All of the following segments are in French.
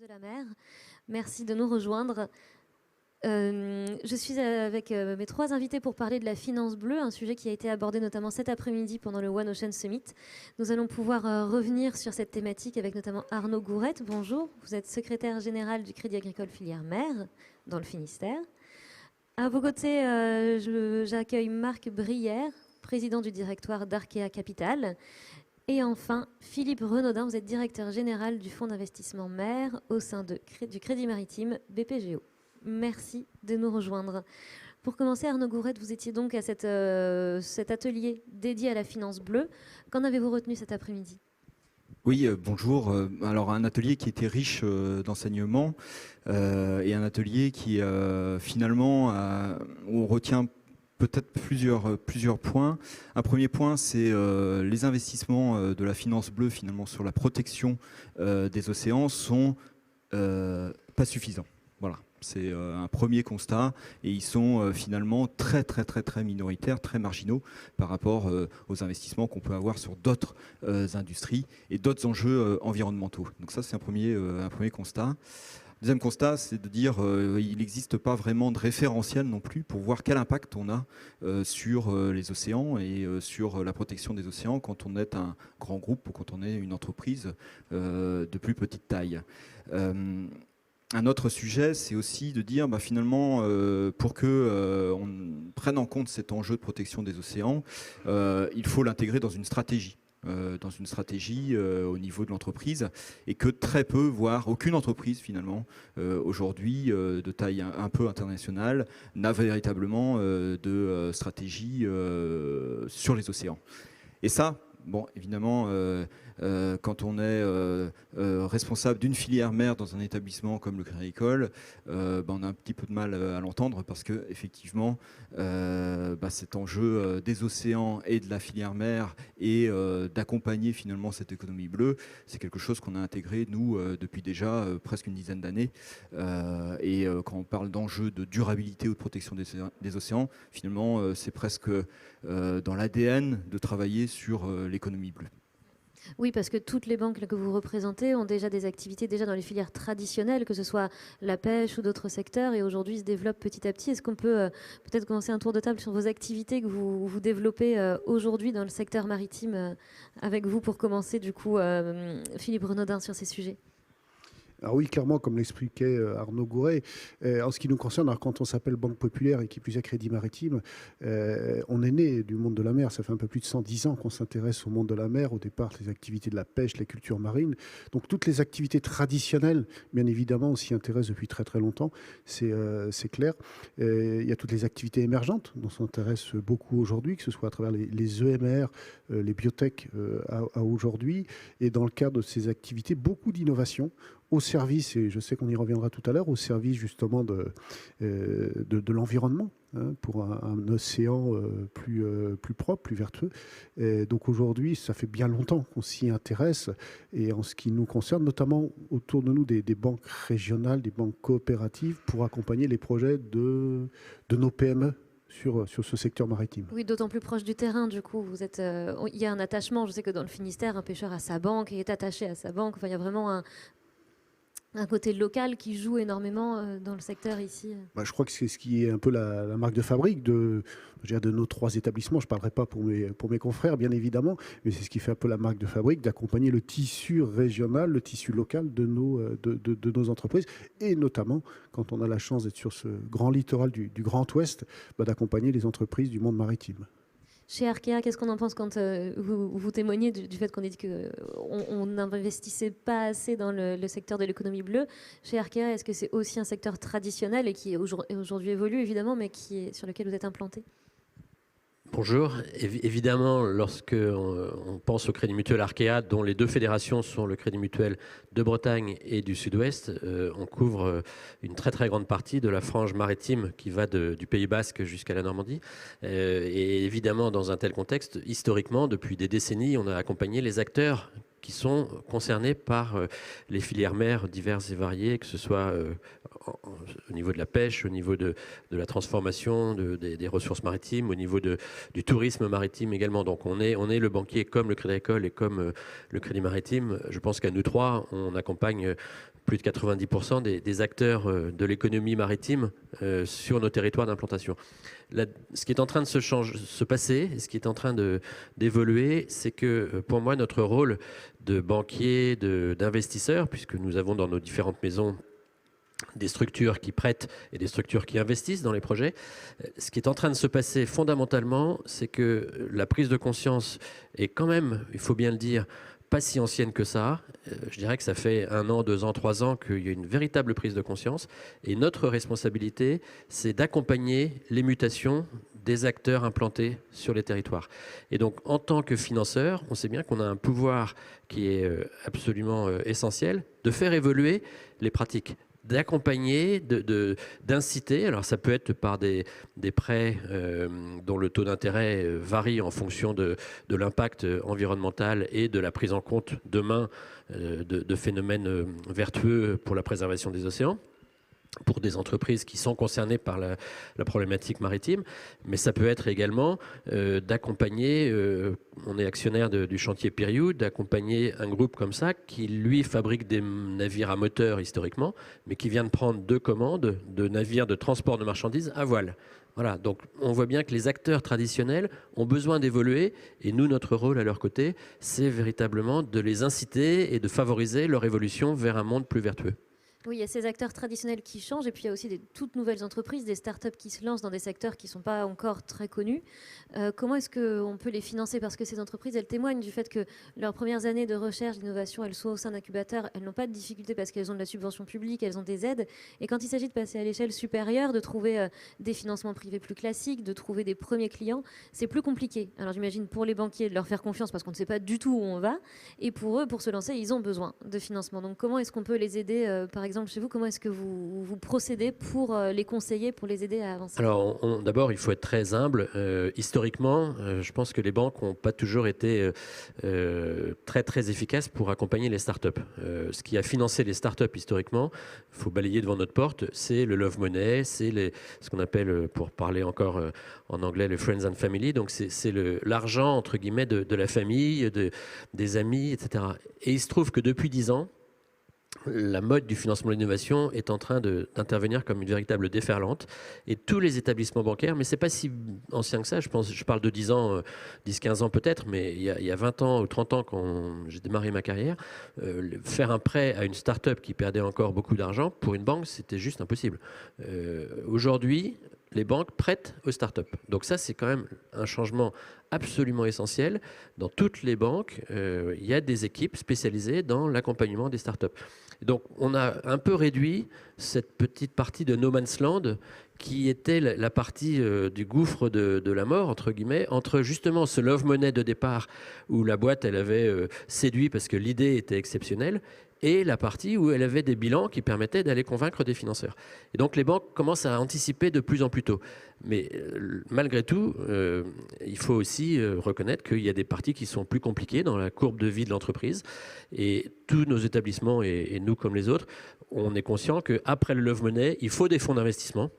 de la mer. Merci de nous rejoindre. Je suis avec mes trois invités pour parler de la finance bleue, un sujet qui a été abordé notamment cet après-midi pendant le One Ocean Summit. Nous allons pouvoir revenir sur cette thématique avec notamment Arnaud Gourette. Bonjour, vous êtes secrétaire général du Crédit Agricole Filière Mer dans le Finistère. À vos côtés, j'accueille Marc Brière, président du directoire d'Arkea Capital. Et enfin, Philippe Renaudin, vous êtes directeur général du fonds d'investissement Mer au sein du Crédit Maritime BPGO. Merci de nous rejoindre. Pour commencer, Arnaud Gourette, vous étiez donc à cet atelier dédié à la finance bleue. Qu'en avez-vous retenu cet après-midi ? Oui, bonjour. Alors un atelier qui était riche d'enseignements et un atelier qui finalement où on retient peut-être plusieurs points. Un premier point, c'est les investissements de la finance bleue finalement sur la protection des océans sont pas suffisants. Voilà. C'est un premier constat et ils sont finalement très minoritaires, très marginaux par rapport aux investissements qu'on peut avoir sur d'autres industries et d'autres enjeux environnementaux. Donc ça, c'est un premier constat. Deuxième constat, c'est de dire qu'il n'existe pas vraiment de référentiel non plus pour voir quel impact on a sur les océans et sur la protection des océans quand on est un grand groupe ou quand on est une entreprise de plus petite taille. Un autre sujet, c'est aussi de dire finalement, pour qu'on prenne en compte cet enjeu de protection des océans, il faut l'intégrer dans une stratégie. Au niveau de l'entreprise, et que très peu, voire aucune entreprise finalement, aujourd'hui, de taille un peu internationale, n'a véritablement de stratégie sur les océans. Et ça, bon, évidemment, quand on est responsable d'une filière mer dans un établissement comme le Crédit Agricole, on a un petit peu de mal à l'entendre parce que effectivement, cet enjeu des océans et de la filière mer et d'accompagner finalement cette économie bleue, c'est quelque chose qu'on a intégré nous depuis déjà presque une dizaine d'années. Et quand on parle d'enjeux de durabilité ou de protection des océans, finalement, c'est presque dans l'ADN de travailler sur l'économie bleue. Oui, parce que toutes les banques que vous représentez ont déjà des activités dans les filières traditionnelles, que ce soit la pêche ou d'autres secteurs, et aujourd'hui se développent petit à petit. Est-ce qu'on peut peut-être commencer un tour de table sur vos activités que vous développez aujourd'hui dans le secteur maritime avec vous pour commencer, du coup, Philippe Renaudin, sur ces sujets ? Alors oui, clairement, comme l'expliquait Arnaud Gouret, en ce qui nous concerne, alors quand on s'appelle Banque Populaire et qui plus est Crédit Maritime, on est né du monde de la mer. Ça fait un peu plus de 110 ans qu'on s'intéresse au monde de la mer. Au départ, les activités de la pêche, la culture marine. Donc toutes les activités traditionnelles, bien évidemment, on s'y intéresse depuis très longtemps. C'est clair. Il y a toutes les activités émergentes dont on s'intéresse beaucoup aujourd'hui, que ce soit à travers les EMR, les biotech à aujourd'hui. Et dans le cadre de ces activités, beaucoup d'innovations au service, et je sais qu'on y reviendra tout à l'heure, au service justement de l'environnement, pour un océan plus propre, plus vertueux. Et donc aujourd'hui, ça fait bien longtemps qu'on s'y intéresse, et en ce qui nous concerne, notamment autour de nous des banques régionales, des banques coopératives, pour accompagner les projets de nos PME sur ce secteur maritime. Oui, d'autant plus proche du terrain, du coup. Il y a un attachement. Je sais que dans le Finistère, un pêcheur a sa banque et est attaché à sa banque. Enfin, il y a vraiment un côté local qui joue énormément dans le secteur ici. Je crois que c'est ce qui est un peu la marque de fabrique de nos trois établissements. Je ne parlerai pas pour mes confrères, bien évidemment, mais c'est ce qui fait un peu la marque de fabrique, d'accompagner le tissu régional, le tissu local de nos entreprises, et notamment, quand on a la chance d'être sur ce grand littoral du Grand Ouest, d'accompagner les entreprises du monde maritime. Chez Arkea, qu'est-ce qu'on en pense quand vous témoignez du fait qu'on ait dit qu'on n'investissait pas assez dans le secteur de l'économie bleue ? Chez Arkea, est-ce que c'est aussi un secteur traditionnel et qui aujourd'hui évolue évidemment, mais sur lequel vous êtes implanté ? Bonjour. Évidemment, lorsque on pense au Crédit Mutuel Arkea, dont les deux fédérations sont le Crédit Mutuel de Bretagne et du Sud-Ouest, on couvre une très grande partie de la frange maritime qui va du Pays Basque jusqu'à la Normandie. Et évidemment, dans un tel contexte, historiquement, depuis des décennies, on a accompagné les acteurs qui sont concernés par les filières mères diverses et variées, que ce soit au niveau de la pêche, au niveau de la transformation des ressources maritimes, au niveau du tourisme maritime également. Donc on est le banquier comme le Crédit Agricole et comme le Crédit Maritime. Je pense qu'à nous trois, on accompagne plus de 90% des acteurs de l'économie maritime sur nos territoires d'implantation. Ce qui est en train de se passer, ce qui est en train d'évoluer, c'est que pour moi, notre rôle de banquier, d'investisseur, puisque nous avons dans nos différentes maisons des structures qui prêtent et des structures qui investissent dans les projets, ce qui est en train de se passer fondamentalement, c'est que la prise de conscience est quand même, il faut bien le dire, pas si ancienne que ça. Je dirais que ça fait 1 an, 2 ans, 3 ans qu'il y a une véritable prise de conscience. Et notre responsabilité, c'est d'accompagner les mutations des acteurs implantés sur les territoires. Et donc, en tant que financeur, on sait bien qu'on a un pouvoir qui est absolument essentiel de faire évoluer les pratiques, d'accompagner, d'inciter. Alors ça peut être par des prêts dont le taux d'intérêt varie en fonction de l'impact environnemental et de la prise en compte demain de phénomènes vertueux pour la préservation des océans, pour des entreprises qui sont concernées par la problématique maritime, mais ça peut être également d'accompagner, on est actionnaire du chantier Périou, d'accompagner un groupe comme ça qui, lui, fabrique des navires à moteur historiquement, mais qui vient de prendre 2 commandes de navires de transport de marchandises à voile. Voilà, donc on voit bien que les acteurs traditionnels ont besoin d'évoluer, et nous, notre rôle à leur côté, c'est véritablement de les inciter et de favoriser leur évolution vers un monde plus vertueux. Oui, il y a ces acteurs traditionnels qui changent et puis il y a aussi des toutes nouvelles entreprises, des startups qui se lancent dans des secteurs qui ne sont pas encore très connus. Comment est-ce qu'on peut les financer? Parce que ces entreprises, elles témoignent du fait que leurs premières années de recherche, d'innovation, elles sont au sein d'incubateurs, elles n'ont pas de difficultés parce qu'elles ont de la subvention publique, elles ont des aides. Et quand il s'agit de passer à l'échelle supérieure, de trouver des financements privés plus classiques, de trouver des premiers clients, c'est plus compliqué. Alors j'imagine pour les banquiers de leur faire confiance parce qu'on ne sait pas du tout où on va. Et pour eux, pour se lancer, ils ont besoin de financement. Donc comment est-ce qu'on peut les aider, par exemple, chez vous, comment est-ce que vous procédez pour les conseiller, pour les aider à avancer? Alors, d'abord, il faut être très humble. Historiquement, je pense que les banques n'ont pas toujours été très, très efficaces pour accompagner les startups. Ce qui a financé les startups historiquement, il faut balayer devant notre porte, c'est le love money, c'est ce qu'on appelle, pour parler encore en anglais, le friends and family. Donc, c'est l'argent, entre guillemets, de la famille, des amis, etc. Et il se trouve que depuis 10 ans, la mode du financement de l'innovation est en train d'intervenir comme une véritable déferlante, et tous les établissements bancaires, mais c'est pas si ancien que ça, je parle de 10 ans, 10-15 ans peut-être, mais il y a 20 ans ou 30 ans quand j'ai démarré ma carrière, faire un prêt à une start-up qui perdait encore beaucoup d'argent, pour une banque, c'était juste impossible. Aujourd'hui, les banques prêtent aux startups. Donc ça, c'est quand même un changement absolument essentiel. Dans toutes les banques, il y a des équipes spécialisées dans l'accompagnement des startups. Donc on a un peu réduit cette petite partie de no man's land qui était la partie du gouffre de la mort, entre guillemets, entre justement ce love money de départ où la boîte, elle avait séduit parce que l'idée était exceptionnelle, et la partie où elle avait des bilans qui permettaient d'aller convaincre des financeurs. Et donc les banques commencent à anticiper de plus en plus tôt. Mais malgré tout, il faut aussi reconnaître qu'il y a des parties qui sont plus compliquées dans la courbe de vie de l'entreprise. Et tous nos établissements, et nous comme les autres, on est conscient qu'après le love money, il faut des fonds d'investissement,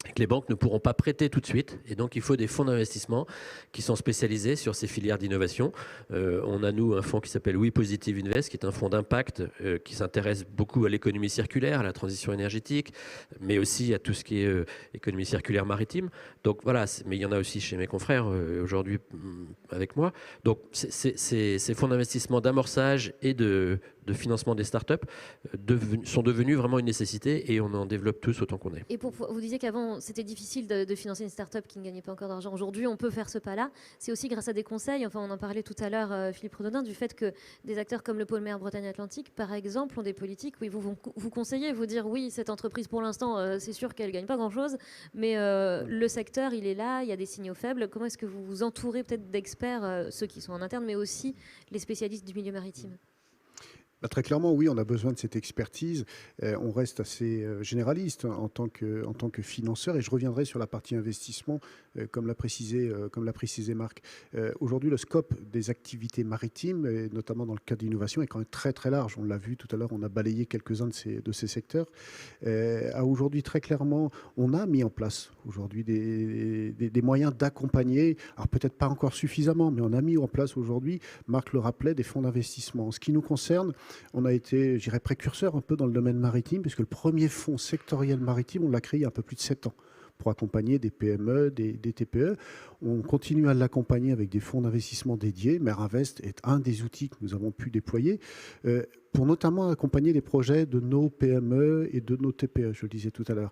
que les banques ne pourront pas prêter tout de suite. Et donc, il faut des fonds d'investissement qui sont spécialisés sur ces filières d'innovation. On a, nous, un fonds qui s'appelle We Positive Invest, qui est un fonds d'impact qui s'intéresse beaucoup à l'économie circulaire, à la transition énergétique, mais aussi à tout ce qui est économie circulaire maritime. Donc, voilà. Mais il y en a aussi chez mes confrères aujourd'hui avec moi. Donc, ces fonds d'investissement d'amorçage et de financement des startups sont devenus vraiment une nécessité, et on en développe tous autant qu'on est. Et vous disiez qu'avant, c'était difficile de financer une start-up qui ne gagnait pas encore d'argent. Aujourd'hui, on peut faire ce pas-là. C'est aussi grâce à des conseils. Enfin, on en parlait tout à l'heure, Philippe Redodin, du fait que des acteurs comme le pôle mer Bretagne Atlantique, par exemple, ont des politiques où ils vous conseillez, vous dire oui, cette entreprise, pour l'instant, c'est sûr qu'elle ne gagne pas grand-chose, mais le secteur, il est là, il y a des signaux faibles. Comment est-ce que vous vous entourez peut-être d'experts, ceux qui sont en interne, mais aussi les spécialistes du milieu maritime? Très clairement, oui, on a besoin de cette expertise. On reste assez généraliste en tant que financeur. Et je reviendrai sur la partie investissement, comme l'a précisé Marc. Aujourd'hui, le scope des activités maritimes, et notamment dans le cadre d'innovation, est quand même très très large. On l'a vu tout à l'heure, on a balayé quelques-uns de ces secteurs. Aujourd'hui, très clairement, on a mis en place aujourd'hui des moyens d'accompagner, alors peut-être pas encore suffisamment, mais on a mis en place aujourd'hui, Marc le rappelait, des fonds d'investissement. En ce qui nous concerne, on a été, je dirais, précurseur un peu dans le domaine maritime, puisque le premier fonds sectoriel maritime, on l'a créé il y a un peu plus de 7 ans pour accompagner des PME, des TPE. On continue à l'accompagner avec des fonds d'investissement dédiés. Merinvest est un des outils que nous avons pu déployer pour notamment accompagner les projets de nos PME et de nos TPE, je le disais tout à l'heure.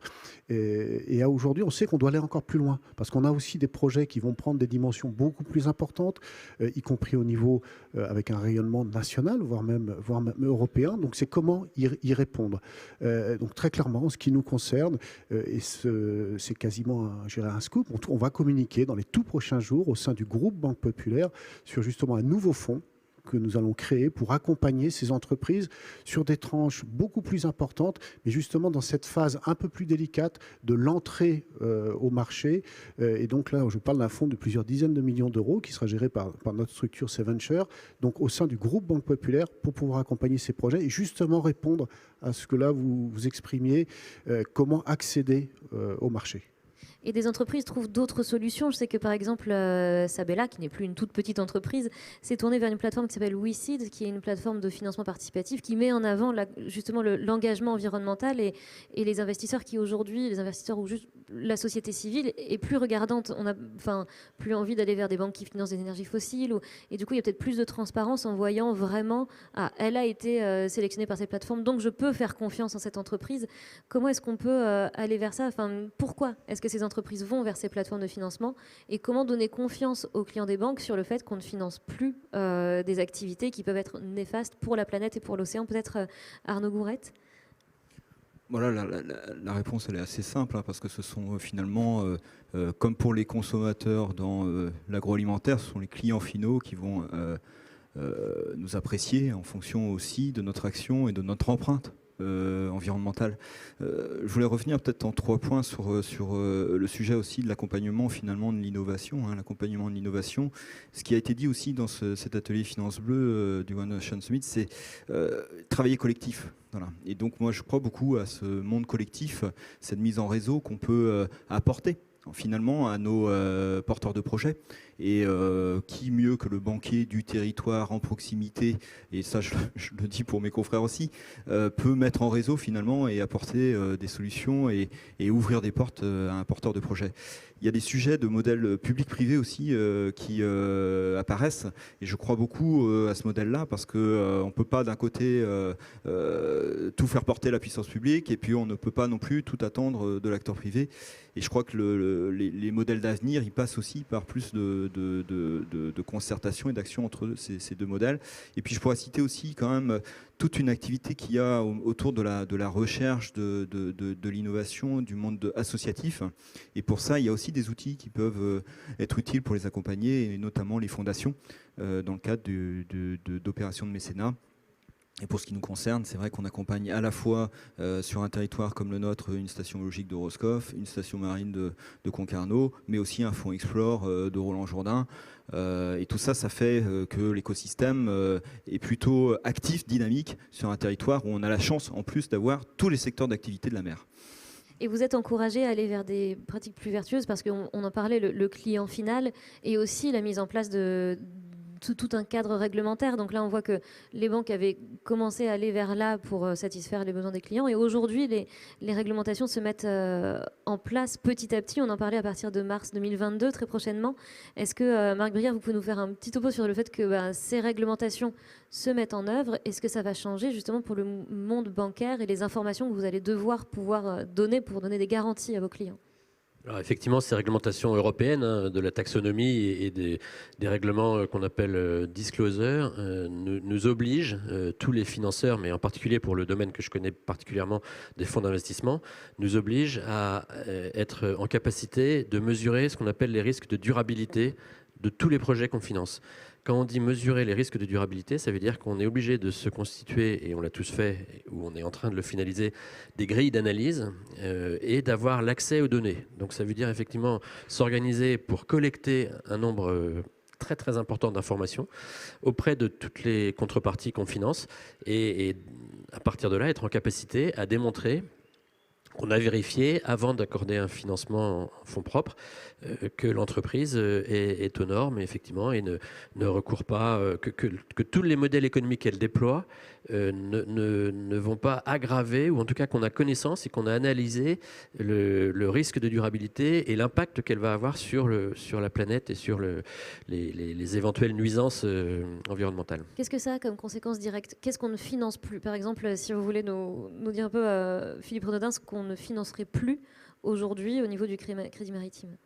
Et aujourd'hui, on sait qu'on doit aller encore plus loin, parce qu'on a aussi des projets qui vont prendre des dimensions beaucoup plus importantes, y compris au niveau avec un rayonnement national, voire même européen. Donc c'est comment y répondre. Donc très clairement, en ce qui nous concerne, et c'est quasiment un scoop, on va communiquer dans les tout prochains jours au sein du groupe Banque Populaire sur justement un nouveau fonds que nous allons créer pour accompagner ces entreprises sur des tranches beaucoup plus importantes, mais justement dans cette phase un peu plus délicate de l'entrée au marché. Et donc là, je parle d'un fonds de plusieurs dizaines de millions d'euros qui sera géré par notre structure Seventure, donc au sein du groupe Banque Populaire, pour pouvoir accompagner ces projets et justement répondre à ce que là vous exprimiez, comment accéder au marché. Et des entreprises trouvent d'autres solutions. Je sais que par exemple, Sabella, qui n'est plus une toute petite entreprise, s'est tournée vers une plateforme qui s'appelle WeSeed, qui est une plateforme de financement participatif qui met en avant justement l'engagement environnemental et les investisseurs qui aujourd'hui, les investisseurs ou juste la société civile est plus regardante. On a plus envie d'aller vers des banques qui financent des énergies fossiles. Et du coup, il y a peut-être plus de transparence en voyant vraiment, elle a été sélectionnée par cette plateforme, donc je peux faire confiance en cette entreprise. Comment est-ce qu'on peut aller vers ça ? Pourquoi est-ce que ces entreprises vont vers ces plateformes de financement et comment donner confiance aux clients des banques sur le fait qu'on ne finance plus des activités qui peuvent être néfastes pour la planète et pour l'océan. Peut-être Arnaud Gourette. Voilà, la réponse elle est assez simple, parce que ce sont finalement, comme pour les consommateurs dans l'agroalimentaire, ce sont les clients finaux qui vont nous apprécier en fonction aussi de notre action et de notre empreinte environnementale. Je voulais revenir peut-être en 3 points sur le sujet aussi de l'accompagnement finalement de l'innovation. L'accompagnement de l'innovation. Ce qui a été dit aussi dans cet atelier Finance Bleue du One Ocean Summit, c'est travailler collectif. Voilà. Et donc moi je crois beaucoup à ce monde collectif, cette mise en réseau qu'on peut apporter finalement à nos porteurs de projets. Et qui mieux que le banquier du territoire en proximité, et ça je le dis pour mes confrères aussi, peut mettre en réseau finalement et apporter des solutions et ouvrir des portes à un porteur de projet. Il y a des sujets de modèle public-privé aussi qui apparaissent, et je crois beaucoup à ce modèle-là, parce qu'on ne peut pas d'un côté tout faire porter la puissance publique, et puis on ne peut pas non plus tout attendre de l'acteur privé. Et je crois que les modèles d'avenir, ils passent aussi par plus de concertation et d'action entre ces 2 modèles. Et puis je pourrais citer aussi quand même toute une activité qu'il y a autour de la recherche, de l'innovation, du monde associatif. Et pour ça, il y a aussi des outils qui peuvent être utiles pour les accompagner, et notamment les fondations, dans le cadre d'opérations de mécénat. Et pour ce qui nous concerne, c'est vrai qu'on accompagne à la fois sur un territoire comme le nôtre une station biologique de Roscoff, une station marine de Concarneau, mais aussi un fonds Explore de Roland Jourdain. Et tout ça, ça fait que l'écosystème est plutôt actif, dynamique sur un territoire où on a la chance en plus d'avoir tous les secteurs d'activité de la mer. Et vous êtes encouragé à aller vers des pratiques plus vertueuses, parce qu'on en parlait, le client final, et aussi la mise en place de tout un cadre réglementaire. Donc là, on voit que les banques avaient commencé à aller vers là pour satisfaire les besoins des clients. Et aujourd'hui, les réglementations se mettent en place petit à petit. On en parlait à partir de mars 2022, très prochainement. Est-ce que, Marc Brière, vous pouvez nous faire un petit topo sur le fait que ces réglementations se mettent en œuvre? Est-ce que ça va changer justement pour le monde bancaire et les informations que vous allez devoir pouvoir donner pour donner des garanties à vos clients? Alors effectivement, ces réglementations européennes de la taxonomie et des règlements qu'on appelle disclosure nous obligent, tous les financeurs, mais en particulier pour le domaine que je connais particulièrement des fonds d'investissement, nous obligent à être en capacité de mesurer ce qu'on appelle les risques de durabilité de tous les projets qu'on finance. Quand on dit mesurer les risques de durabilité, ça veut dire qu'on est obligé de se constituer, et on l'a tous fait, ou on est en train de le finaliser, des grilles d'analyse et d'avoir l'accès aux données. Donc ça veut dire effectivement s'organiser pour collecter un nombre très très important d'informations auprès de toutes les contreparties qu'on finance et à partir de là être en capacité à démontrer qu'on a vérifié avant d'accorder un financement en fonds propres que l'entreprise est aux normes effectivement et ne recourt pas, que tous les modèles économiques qu'elle déploie ne vont pas aggraver, ou en tout cas qu'on a connaissance et qu'on a analysé le risque de durabilité et l'impact qu'elle va avoir sur la planète et sur les éventuelles nuisances environnementales. Qu'est-ce que ça a comme conséquence directe? Qu'est-ce qu'on ne finance plus? Par exemple, si vous voulez nous dire un peu, Philippe Renaudin, ce qu'on ne financerait plus aujourd'hui au niveau du crédit maritime.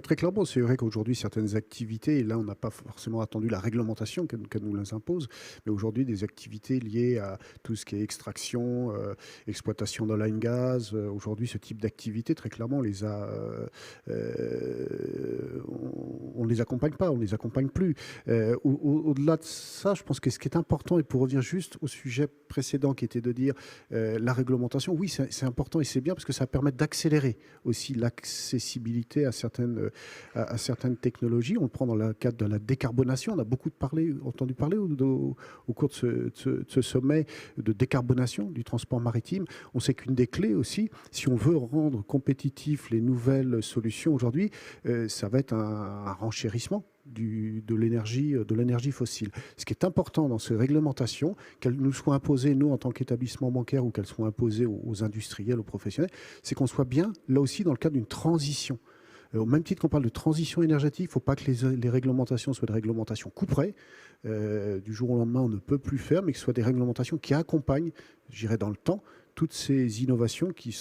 Très clairement, c'est vrai qu'aujourd'hui, certaines activités, et là, on n'a pas forcément attendu la réglementation qu'elle nous les impose, mais aujourd'hui, des activités liées à tout ce qui est extraction, exploitation de l'oil and gas, aujourd'hui, ce type d'activité, très clairement, on les accompagne pas, on les accompagne plus. Au-delà de ça, je pense que ce qui est important, et pour revenir juste au sujet précédent qui était de dire la réglementation, oui, c'est important et c'est bien parce que ça permet d'accélérer aussi l'accessibilité à certaines technologies. On le prend dans le cadre de la décarbonation. On a beaucoup entendu parler au cours de ce sommet de décarbonation du transport maritime. On sait qu'une des clés aussi, si on veut rendre compétitifs les nouvelles solutions aujourd'hui, ça va être un renchérissement de l'énergie fossile. Ce qui est important dans ces réglementations, qu'elles nous soient imposées, nous, en tant qu'établissement bancaire, ou qu'elles soient imposées aux industriels, aux professionnels, c'est qu'on soit bien, là aussi, dans le cadre d'une transition. Au même titre qu'on parle de transition énergétique, il ne faut pas que les réglementations soient des réglementations couperées. Du jour au lendemain, on ne peut plus faire, mais que ce soit des réglementations qui accompagnent, j'irai dans le temps, toutes ces innovations qui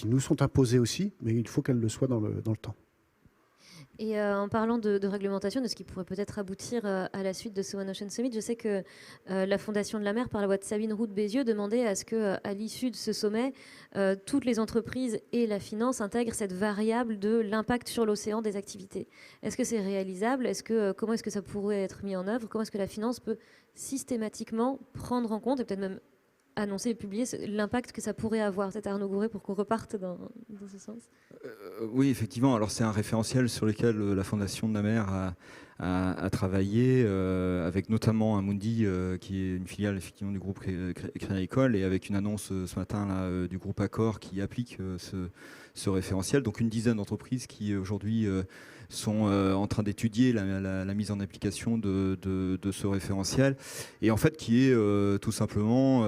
nous sont imposées aussi, mais il faut qu'elles le soient dans le temps. Et en parlant de réglementation, de ce qui pourrait peut-être aboutir à la suite de ce One Ocean Summit, je sais que la Fondation de la mer, par la voix de Sabine Roux-Bézieux, demandait à ce qu'à l'issue de ce sommet, toutes les entreprises et la finance intègrent cette variable de l'impact sur l'océan des activités. Est-ce que c'est réalisable? Comment est-ce que ça pourrait être mis en œuvre? Comment est-ce que la finance peut systématiquement prendre en compte et peut-être même annoncer et publier l'impact que ça pourrait avoir? C'est Arnaud Gouret pour qu'on reparte dans ce sens. Oui, effectivement. Alors c'est un référentiel sur lequel la Fondation de la mer a travaillé, avec notamment Amundi, qui est une filiale effectivement du groupe Crédit Agricole, et avec une annonce ce matin là, du groupe Accor qui applique ce référentiel. Donc une dizaine d'entreprises qui aujourd'hui sont en train d'étudier la mise en application de ce référentiel, et en fait qui est tout simplement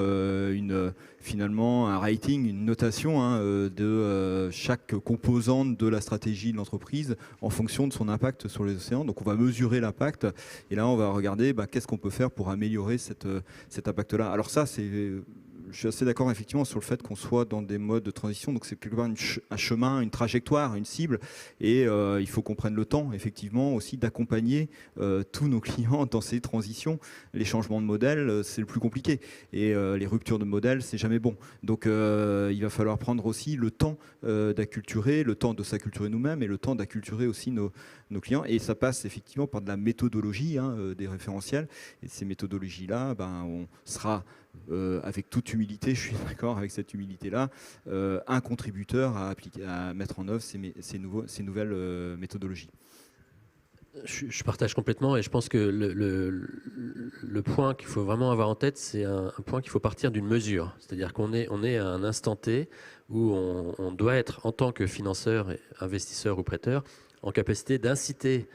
finalement un rating, une notation de chaque composante de la stratégie de l'entreprise en fonction de son impact sur les océans. Donc on va mesurer l'impact, et là on va regarder qu'est-ce qu'on peut faire pour améliorer cet impact-là. Alors ça, je suis assez d'accord effectivement sur le fait qu'on soit dans des modes de transition, donc c'est quelque part un chemin, une trajectoire, une cible, et il faut qu'on prenne le temps effectivement aussi d'accompagner tous nos clients dans ces transitions. Les changements de modèle, c'est le plus compliqué, et les ruptures de modèle, c'est jamais bon. Donc il va falloir prendre aussi le temps d'acculturer, le temps de s'acculturer nous-mêmes, et le temps d'acculturer aussi nos clients, et ça passe effectivement par de la méthodologie des référentiels, et ces méthodologies-là, on sera avec toute humilité, je suis d'accord avec cette humilité-là, un contributeur à mettre en œuvre ces nouvelles méthodologies. Je partage complètement, et je pense que le point qu'il faut vraiment avoir en tête, c'est un point qu'il faut partir d'une mesure. C'est-à-dire qu'on est à un instant T où on doit être, en tant que financeur, investisseur ou prêteur, en capacité d'inciter,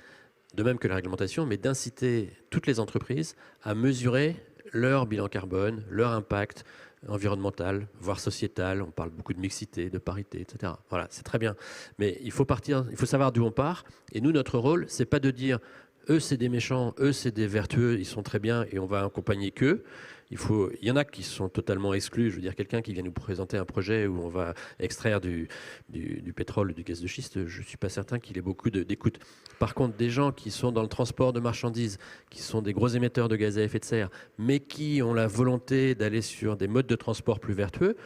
de même que la réglementation, mais d'inciter toutes les entreprises à mesurer leur bilan carbone, leur impact environnemental, voire sociétal. On parle beaucoup de mixité, de parité, etc. Voilà, c'est très bien. Mais il faut savoir d'où on part. Et nous, notre rôle, c'est pas de dire eux, c'est des méchants, eux, c'est des vertueux, ils sont très bien et on va accompagner qu'eux. Il y en a qui sont totalement exclus. Je veux dire, quelqu'un qui vient nous présenter un projet où on va extraire du pétrole ou du gaz de schiste, je ne suis pas certain qu'il ait beaucoup d'écoute. Par contre, des gens qui sont dans le transport de marchandises, qui sont des gros émetteurs de gaz à effet de serre, mais qui ont la volonté d'aller sur des modes de transport plus vertueux,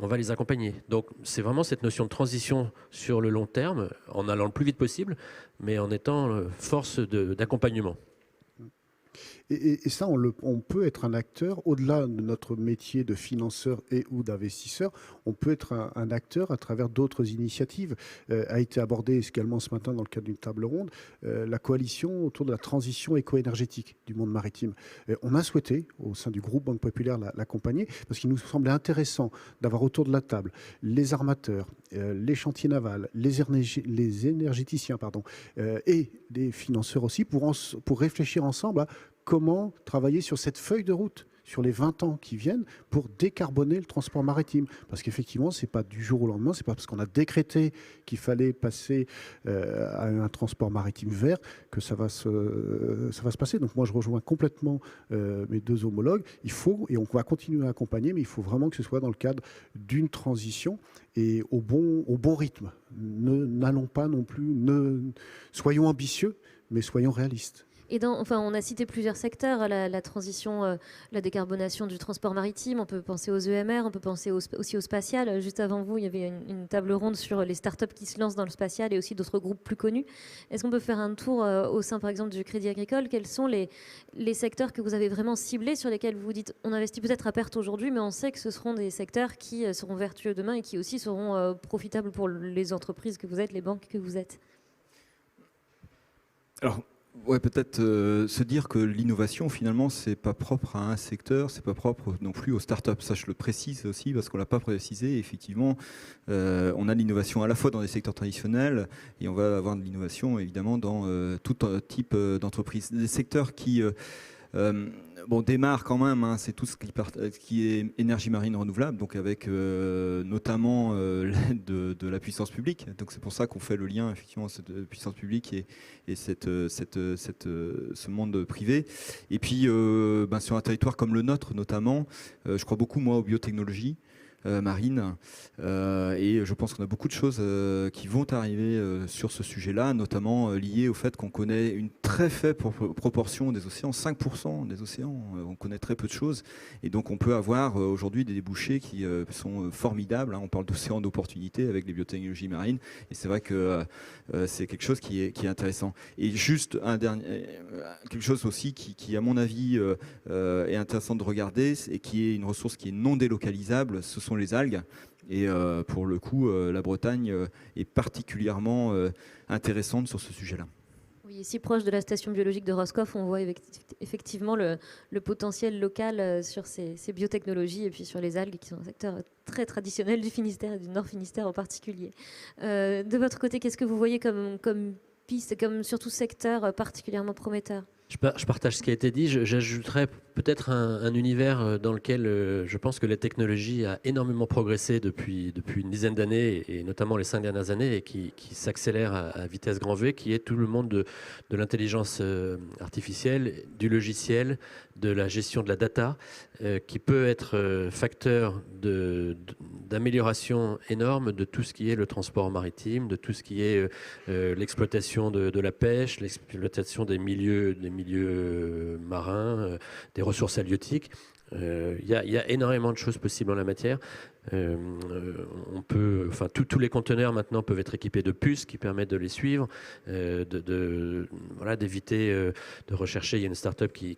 on va les accompagner. Donc c'est vraiment cette notion de transition sur le long terme, en allant le plus vite possible, mais en étant force d'accompagnement. Et ça, on peut être un acteur, au-delà de notre métier de financeur et ou d'investisseur, on peut être un acteur à travers d'autres initiatives. A été abordé également ce matin dans le cadre d'une table ronde, la coalition autour de la transition éco-énergétique du monde maritime. On a souhaité, au sein du groupe Banque Populaire, l'accompagner, parce qu'il nous semblait intéressant d'avoir autour de la table les armateurs, les chantiers navals, les énergéticiens, et les financeurs aussi, pour réfléchir ensemble à comment travailler sur cette feuille de route sur les 20 ans qui viennent pour décarboner le transport maritime. Parce qu'effectivement, ce n'est pas du jour au lendemain, ce n'est pas parce qu'on a décrété qu'il fallait passer à un transport maritime vert que ça va se passer. Donc moi, je rejoins complètement mes deux homologues. Il faut, et on va continuer à accompagner, mais il faut vraiment que ce soit dans le cadre d'une transition et au bon rythme. N'allons pas non plus, soyons ambitieux, mais soyons réalistes. Et on a cité plusieurs secteurs, la transition, la décarbonation du transport maritime, on peut penser aux EMR, on peut penser aussi au spatial. Juste avant vous, il y avait une table ronde sur les startups qui se lancent dans le spatial et aussi d'autres groupes plus connus. Est-ce qu'on peut faire un tour au sein, par exemple, du Crédit Agricole? Quels sont les secteurs que vous avez vraiment ciblés, sur lesquels vous vous dites, on investit peut-être à perte aujourd'hui, mais on sait que ce seront des secteurs qui seront vertueux demain et qui aussi seront profitables pour les entreprises que vous êtes, les banques que vous êtes? Alors, ouais, peut-être se dire que l'innovation, finalement, c'est pas propre à un secteur, c'est pas propre non plus aux startups. Ça, je le précise aussi parce qu'on l'a pas précisé. Effectivement, on a de l'innovation à la fois dans des secteurs traditionnels et on va avoir de l'innovation évidemment dans tout type d'entreprise. Des secteurs qui démarre quand même, hein, c'est tout ce qui est énergie marine renouvelable, donc avec notamment l'aide de la puissance publique. Donc c'est pour ça qu'on fait le lien effectivement cette puissance publique et ce monde privé. Et puis sur un territoire comme le nôtre notamment, je crois beaucoup moi aux biotechnologies marine et je pense qu'on a beaucoup de choses qui vont arriver sur ce sujet-là, notamment liées au fait qu'on connaît une très faible proportion des océans, 5% des océans, on connaît très peu de choses et donc on peut avoir aujourd'hui des débouchés qui sont formidables, hein. On parle d'océans d'opportunités avec les biotechnologies marines et c'est vrai que c'est quelque chose qui est intéressant. Et juste un dernier, quelque chose aussi qui à mon avis est intéressant de regarder et qui est une ressource qui est non délocalisable, ce sont les algues. Et pour le coup, la Bretagne est particulièrement intéressante sur ce sujet-là. Oui, si proche de la station biologique de Roscoff, on voit effectivement le potentiel local sur ces biotechnologies et puis sur les algues qui sont un secteur très traditionnel du Finistère et du Nord Finistère en particulier. De votre côté, qu'est-ce que vous voyez comme piste, comme surtout secteur particulièrement prometteur ? Je partage ce qui a été dit. J'ajouterais peut-être un univers dans lequel je pense que la technologie a énormément progressé depuis une dizaine d'années, et notamment les 5 dernières années, et qui s'accélère à vitesse grand V, qui est tout le monde de l'intelligence artificielle, du logiciel, de la gestion de la data, qui peut être facteur d'amélioration énorme de tout ce qui est le transport maritime, de tout ce qui est l'exploitation de la pêche, l'exploitation des milieux marins, des ressources halieutiques. Il y a énormément de choses possibles en la matière. Tous les conteneurs maintenant peuvent être équipés de puces qui permettent de les suivre, d'éviter de rechercher. Il y a une start-up qui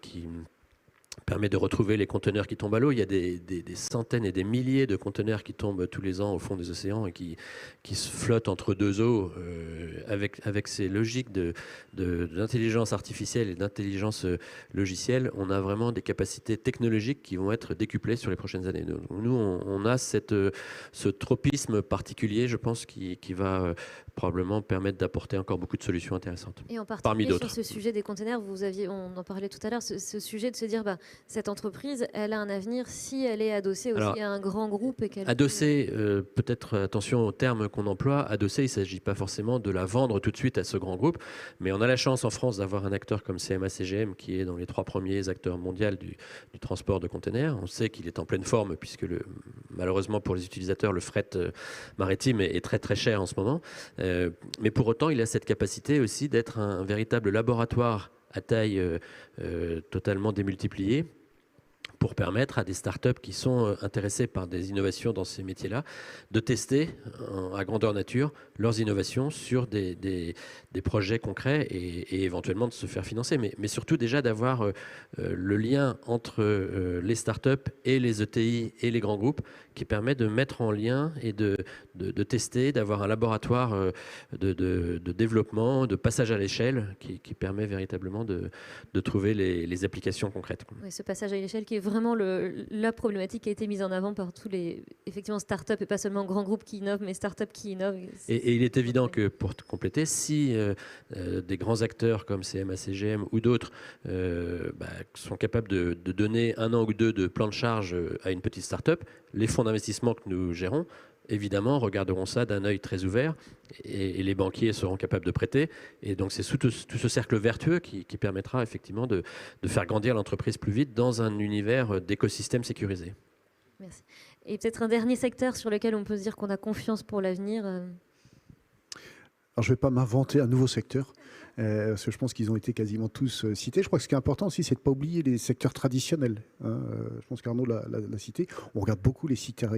permet de retrouver les conteneurs qui tombent à l'eau. Il y a des centaines et des milliers de conteneurs qui tombent tous les ans au fond des océans et qui se flottent entre deux eaux avec ces logiques d'intelligence artificielle et d'intelligence logicielle. On a vraiment des capacités technologiques qui vont être décuplées sur les prochaines années. Nous, on a ce tropisme particulier, je pense, qui va probablement permettre d'apporter encore beaucoup de solutions intéressantes. Et en particulier sur ce sujet des containers, on en parlait tout à l'heure, ce sujet de se dire cette entreprise, elle a un avenir si elle est adossée aussi à un grand groupe. Adossée, peut-être attention au terme qu'on emploie, adossée, il ne s'agit pas forcément de la vendre tout de suite à ce grand groupe, mais on a la chance en France d'avoir un acteur comme CMA-CGM qui est dans les 3 premiers acteurs mondiaux du transport de containers. On sait qu'il est en pleine forme puisque malheureusement pour les utilisateurs, le fret maritime est très très cher en ce moment. Mais pour autant, il a cette capacité aussi d'être un véritable laboratoire à taille totalement démultipliée pour permettre à des startups qui sont intéressées par des innovations dans ces métiers-là de tester à grandeur nature leurs innovations sur des projets concrets et éventuellement de se faire financer. Mais surtout déjà d'avoir le lien entre les startups et les ETI et les grands groupes qui permet de mettre en lien et de tester, d'avoir un laboratoire de développement, de passage à l'échelle qui permet véritablement de trouver les applications concrètes. Oui, ce passage à l'échelle qui est vraiment la problématique qui a été mise en avant par tous les effectivement startups et pas seulement grands groupes qui innovent, mais startups qui innovent. Et il est évident que pour compléter, si des grands acteurs comme CMA CGM ou d'autres sont capables de donner 1 an ou 2 de plan de charge à une petite startup, les fonds d'investissement que nous gérons évidemment regarderont ça d'un œil très ouvert et les banquiers seront capables de prêter. Et donc c'est tout ce cercle vertueux qui permettra effectivement de faire grandir l'entreprise plus vite dans un univers d'écosystème sécurisé. Merci. Et peut-être un dernier secteur sur lequel on peut se dire qu'on a confiance pour l'avenir. Alors je ne vais pas m'inventer un nouveau secteur. Parce que je pense qu'ils ont été quasiment tous cités. Je crois que ce qui est important aussi, c'est de ne pas oublier les secteurs traditionnels. Je pense qu'Arnaud l'a cité. On regarde beaucoup les secteurs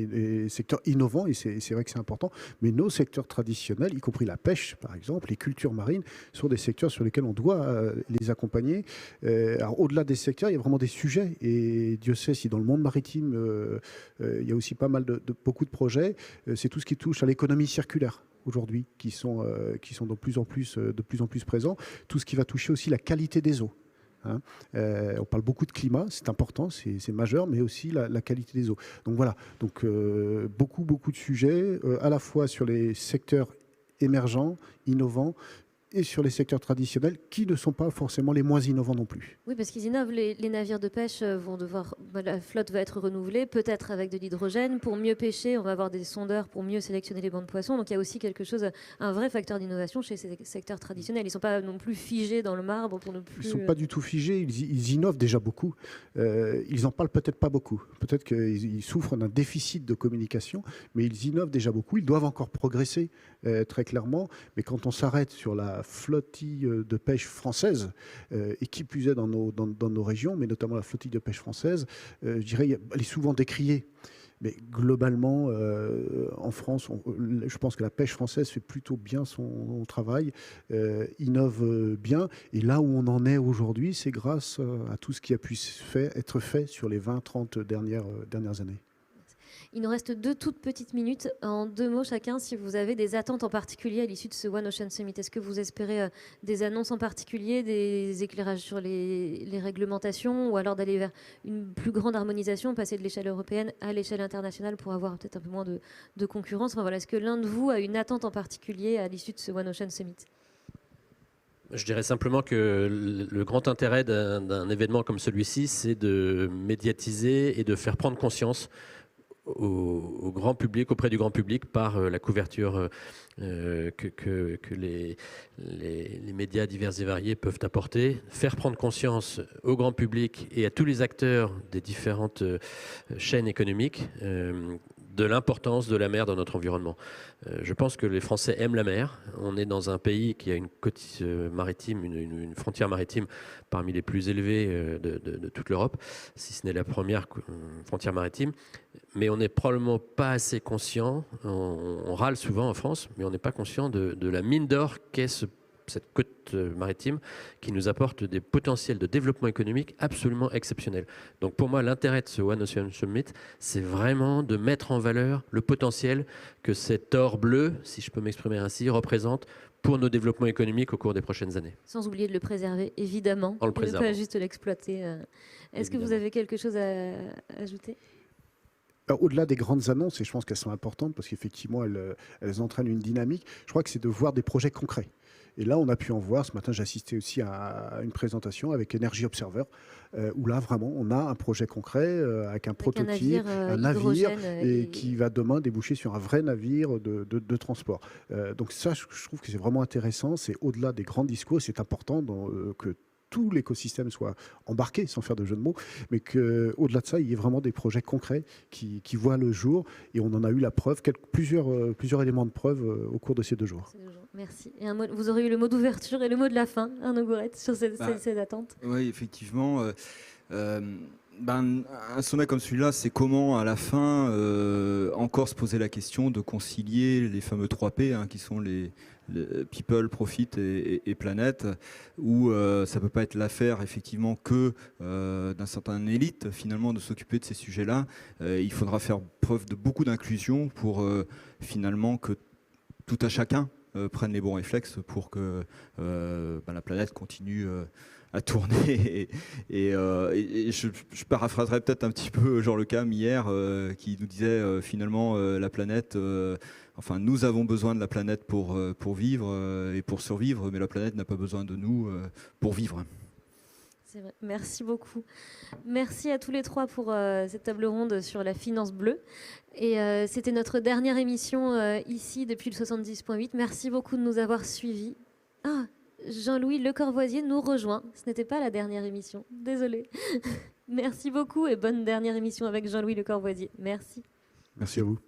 innovants, et c'est vrai que c'est important. Mais nos secteurs traditionnels, y compris la pêche, par exemple, les cultures marines, sont des secteurs sur lesquels on doit les accompagner. Alors, au-delà des secteurs, il y a vraiment des sujets. Et Dieu sait si dans le monde maritime, il y a aussi pas mal beaucoup de projets. C'est tout ce qui touche à l'économie circulaire aujourd'hui, qui sont de plus en plus présents. Tout ce qui va toucher aussi la qualité des eaux. On parle beaucoup de climat, c'est important, c'est majeur, mais aussi la qualité des eaux. Donc voilà, beaucoup de sujets, à la fois sur les secteurs émergents, innovants, et sur les secteurs traditionnels qui ne sont pas forcément les moins innovants non plus. Oui, parce qu'ils innovent. Les navires de pêche vont devoir... la flotte va être renouvelée, peut-être avec de l'hydrogène. Pour mieux pêcher, on va avoir des sondeurs pour mieux sélectionner les bancs de poissons. Donc il y a aussi quelque chose, un vrai facteur d'innovation chez ces secteurs traditionnels. Ils ne sont pas non plus figés dans le marbre pour ne plus... Ils ne sont pas du tout figés, ils innovent déjà beaucoup. Ils n'en parlent peut-être pas beaucoup. Peut-être qu'ils souffrent d'un déficit de communication, mais ils innovent déjà beaucoup. Ils doivent encore progresser très clairement. Mais quand on s'arrête sur la flottille de pêche française, et qui plus est dans nos régions, mais notamment la flottille de pêche française, je dirais, elle est souvent décriée. Mais globalement, en France, je pense que la pêche française fait plutôt bien son travail, innove bien. Et là où on en est aujourd'hui, c'est grâce à tout ce qui a pu être fait sur les 20-30 dernières années. Il nous reste 2 toutes petites minutes. En 2 mots chacun, si vous avez des attentes en particulier à l'issue de ce One Ocean Summit, est-ce que vous espérez des annonces en particulier, des éclairages sur les réglementations, ou alors d'aller vers une plus grande harmonisation, passer de l'échelle européenne à l'échelle internationale pour avoir peut-être un peu moins de concurrence? Enfin, voilà, est-ce que l'un de vous a une attente en particulier à l'issue de ce One Ocean Summit? Je dirais simplement que le grand intérêt d'un événement comme celui-ci, c'est de médiatiser et de faire prendre conscience au grand public, auprès du grand public, par la couverture que les médias divers et variés peuvent apporter, faire prendre conscience au grand public et à tous les acteurs des différentes chaînes économiques de l'importance de la mer dans notre environnement. Je pense que les Français aiment la mer. On est dans un pays qui a une côte maritime, une frontière maritime parmi les plus élevées de toute l'Europe, si ce n'est la première frontière maritime. Mais on n'est probablement pas assez conscient, on râle souvent en France, mais on n'est pas conscient de la mine d'or qu'est cette côte maritime qui nous apporte des potentiels de développement économique absolument exceptionnels. Donc pour moi, l'intérêt de ce One Ocean Summit, c'est vraiment de mettre en valeur le potentiel que cet or bleu, si je peux m'exprimer ainsi, représente pour nos développements économiques au cours des prochaines années. Sans oublier de le préserver, évidemment. En le préservant. Pas juste l'exploiter. Est-ce que vous avez quelque chose à ajouter ? Alors, au-delà des grandes annonces, et je pense qu'elles sont importantes parce qu'effectivement, elles entraînent une dynamique, je crois que c'est de voir des projets concrets. Et là, on a pu en voir. Ce matin, j'ai assisté aussi à une présentation avec Energy Observer, où là, vraiment, on a un projet concret avec un prototype, un navire et qui va demain déboucher sur un vrai navire de transport. Donc ça, je trouve que c'est vraiment intéressant. C'est au-delà des grands discours. C'est important que tout l'écosystème soit embarqué, sans faire de jeu de mots, mais qu'au-delà de ça, il y ait vraiment des projets concrets qui voient le jour. Et on en a eu la preuve, plusieurs éléments de preuve au cours de ces 2 jours. Merci. Et vous aurez eu le mot d'ouverture et le mot de la fin, Arnaud Gourette, sur ces attentes. Oui, effectivement. Un sommet comme celui-là, c'est comment, à la fin, encore se poser la question de concilier les fameux 3 P, hein, qui sont les people, profit et planète, où ça ne peut pas être l'affaire, effectivement, que d'un certain élite, finalement, de s'occuper de ces sujets-là. Il faudra faire preuve de beaucoup d'inclusion pour, finalement, que tout à chacun prenne les bons réflexes pour que la planète continue à tourner. Et je paraphraserai peut-être un petit peu Jean Le Cam hier, qui nous disait finalement la planète, nous avons besoin de la planète pour vivre et pour survivre, mais la planète n'a pas besoin de nous pour vivre. C'est vrai. Merci beaucoup. Merci à tous les 3 pour cette table ronde sur la finance bleue. Et c'était notre dernière émission ici depuis le 70.8. Merci beaucoup de nous avoir suivis. Ah, Jean-Louis Lecorvoisier nous rejoint. Ce n'était pas la dernière émission. Désolée. Merci beaucoup et bonne dernière émission avec Jean-Louis Lecorvoisier. Merci. Merci à vous.